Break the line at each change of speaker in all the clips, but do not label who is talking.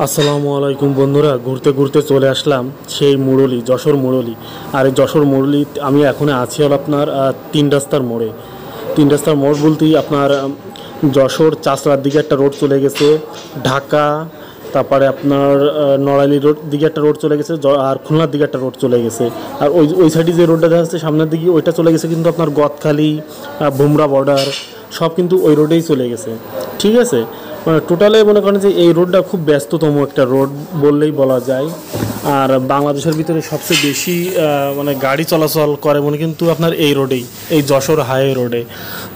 আসসালামু আলাইকুম বন্ধুরা, ঘুরতে ঘুরতে চলে আসলাম সেই মুরলী, যশোর মুরলী। আর এই যশোর মুরলী আমি এখন আছি হল আপনার তিন রাস্তার মোড়ে। তিন রাস্তার মোড় বলতেই আপনার যশোর চাষড়ার দিকে একটা রোড চলে গেছে, ঢাকা, তারপরে আপনার নড়াইলি রোড দিকে একটা রোড চলে গেছে, আর খুলনার দিকে একটা রোড চলে গেছে। আর ওই ওই সাইডে যে রোডটা দেখা যাচ্ছে সামনের দিকে, ওইটা চলে গেছে কিন্তু আপনার গদখালি, ভুমরা বর্ডার, সব কিন্তু ওই রোডেই চলে গেছে। ঠিক আছে, মানে টোটালে মনে করেন যে এই রোডটা খুব ব্যস্ততম একটা রোড বললেই বলা যায়। আর বাংলাদেশের ভিতরে সবচেয়ে বেশি মানে গাড়ি চলাচল করে মনে কিন্তু আপনার এই রোডেই, এই যশোর হাইওয়ে রোডে।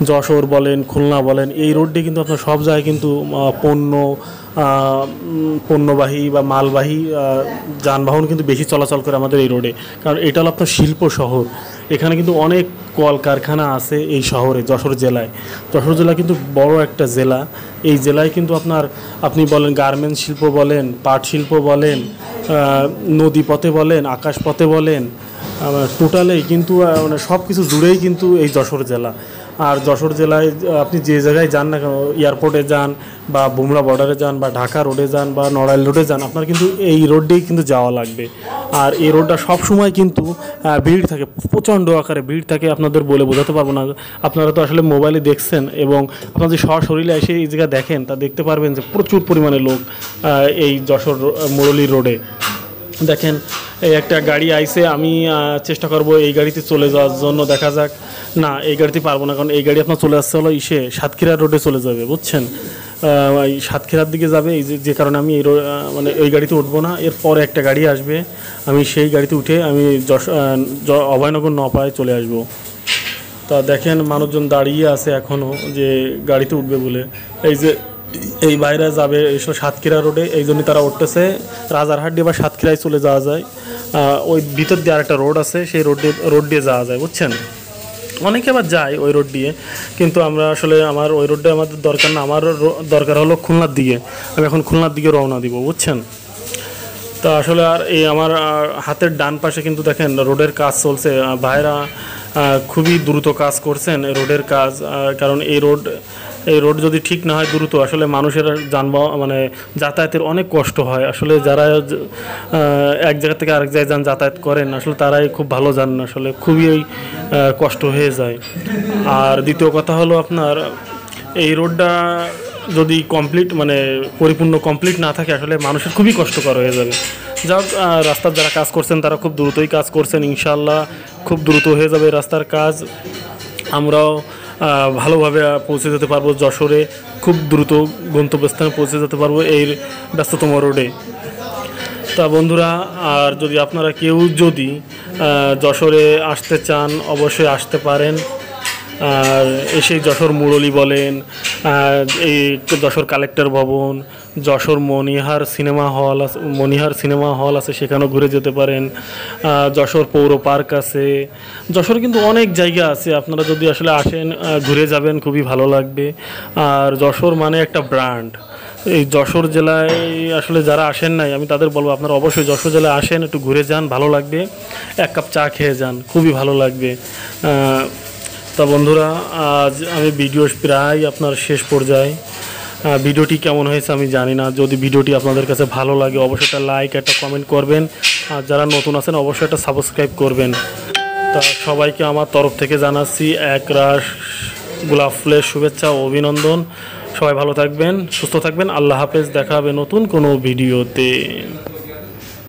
যশোর বলেন, খুলনা বলেন, এই রোডটি কিন্তু আপনার সব জায়গায় কিন্তু পণ্যবাহী বা মালবাহী যানবাহন কিন্তু বেশি চলাচল করে আমাদের এই রোডে। কারণ এটা হলো আপনার শিল্প শহর, এখানে কিন্তু অনেক কলকারখানা আছে এই শহরে, যশোর জেলায়। যশোর জেলা কিন্তু বড় একটা জেলা। এই জেলায় কিন্তু আপনি বলেন গার্মেন্টস শিল্প বলেন, পাট শিল্প বলেন, নদীপথে বলেন, আকাশপথে বলেন, টোটালেই কিন্তু মানে সব কিছু জুড়েই কিন্তু এই যশোর জেলা। আর যশোর জেলায় আপনি যে জায়গায় যান না কেন, এয়ারপোর্টে যান বা বুমরা বর্ডারে যান বা ঢাকা রোডে যান বা নড়াইল রোডে যান, আপনার কিন্তু এই রোড দিয়েই কিন্তু যাওয়া লাগবে। আর এই রোডটা সব সময় কিন্তু ভিড় থাকে, প্রচণ্ড আকারে ভিড় থাকে, আপনাদের বলে বোঝাতে পারবো না। আপনারা তো আসলে মোবাইলে দেখছেন, এবং আপনারা যে সশরীরে এসে এই জায়গা দেখেন তা দেখতে পারবেন যে প্রচুর পরিমাণে লোক এই যশোর মুরলী রোডে। দেখেন এই একটা গাড়ি আইছে, আমি চেষ্টা করব এই গাড়িতে চলে যাওয়ার জন্য। দেখা যাক, না এই গাড়িতে পারবো না, কারণ এই গাড়ি আপনার চলে আসছে হলো সাতক্ষীরা রোডে চলে যাবে, বুঝছেন, এই সাতক্ষীরার দিকে যাবে। এই যে কারণে আমি মানে এই গাড়িতে উঠবো না, এরপরে একটা গাড়ি আসবে, আমি সেই গাড়িতে উঠে আমি অভয়নগর নপায় চলে আসবো। তা দেখেন মানুষজন দাঁড়িয়ে আছে এখনও যে গাড়িতে উঠবে বলে। এই যে এই বাইরে যাবে এইসব সাতক্ষীরা রোডে, এই জন্যই তারা উঠতেছে। রাজারহাট দিয়ে বা সাতক্ষীরায় চলে যাওয়া যায়, ওই ভিতর দিয়ে আরেকটা রোড আছে, সেই রোড দিয়ে যাওয়া যায়, বুঝছেন। অনেকে আবার যায় ওই রোড দিয়ে, কিন্তু আমরা আসলে আমার ওই রোডে আমাদের দরকার না, আমার দরকার হলো খুলনার দিকে। আমি এখন খুলনার দিকে রওনা দিব, বুঝছেন। তা আসলে আর এই আমার হাতের ডান পাশে কিন্তু দেখেন রোডের কাজ চলছে, ভাইরা খুবই দ্রুত কাজ করছেন রোডের কাজ। কারণ এই রোড যদি ঠিক না হয় দ্রুত, আসলে মানুষের মানে যাতায়াতের অনেক কষ্ট হয়। আসলে যারা এক জায়গা থেকে আরেক জায়গায় যাতায়াত করেন, আসলে তারাই খুব ভালো জানেন, আসলে খুবই কষ্ট হয়ে যায়। আর দ্বিতীয় কথা হলো আপনার এই রোডটা যদি মানে পরিপূর্ণ কমপ্লিট না থাকে, আসলে মানুষের খুবই কষ্টকর হয়ে যাবে। যাক, রাস্তার যারা কাজ করছেন তারা খুব দ্রুতই কাজ করছেন, ইনশাল্লাহ খুব দ্রুত হয়ে যাবে রাস্তার কাজ। আমরাও ভালোভাবে পৌঁছে যেতে পারবো যশোরে, খুব দ্রুত গন্তব্যস্থানে পৌঁছে যেতে পারবো এই ব্যস্ততম রোডে। তা বন্ধুরা, আর যদি আপনারা কেউ যদি যশোরে আসতে চান, অবশ্যই আসতে পারেন। আর এসে যশোর মুরলী বলেন, এই যশোর কালেক্টর ভবন, যশোর মনিহার সিনেমা হল আছে, সেখানেও ঘুরে যেতে পারেন। যশোর পৌর পার্ক আছে, যশোর কিন্তু অনেক জায়গা আছে, আপনারা যদি আসলে আসেন ঘুরে যাবেন, খুবই ভালো লাগবে। আর যশোর মানে একটা ব্র্যান্ড। এই যশোর জেলায় আসলে যারা আসেন নাই, আমি তাদের বলবো আপনারা অবশ্যই যশোর জেলায় আসেন, একটু ঘুরে যান, ভালো লাগবে, এক কাপ চা খেয়ে যান, খুবই ভালো লাগবে। তা বন্ধুরা, আজ আমি ভিডিও প্রায় আপনার শেষ পর্যায়ে। ভিডিওটি কেমন হয়েছে আমি জানি না, যদি ভিডিওটি আপনাদের কাছে ভালো লাগে অবশ্যই একটা লাইক, একটা কমেন্ট করবেন। আর যারা নতুন আছেন অবশ্যই একটা সাবস্ক্রাইব করবেন। তা সবাইকে আমার তরফ থেকে জানাচ্ছি একরাশ গোলাপ ফুলের শুভেচ্ছা ও অভিনন্দন। সবাই ভালো থাকবেন, সুস্থ থাকবেন, আল্লাহ হাফেজ, দেখা হবে নতুন কোনো ভিডিওতে।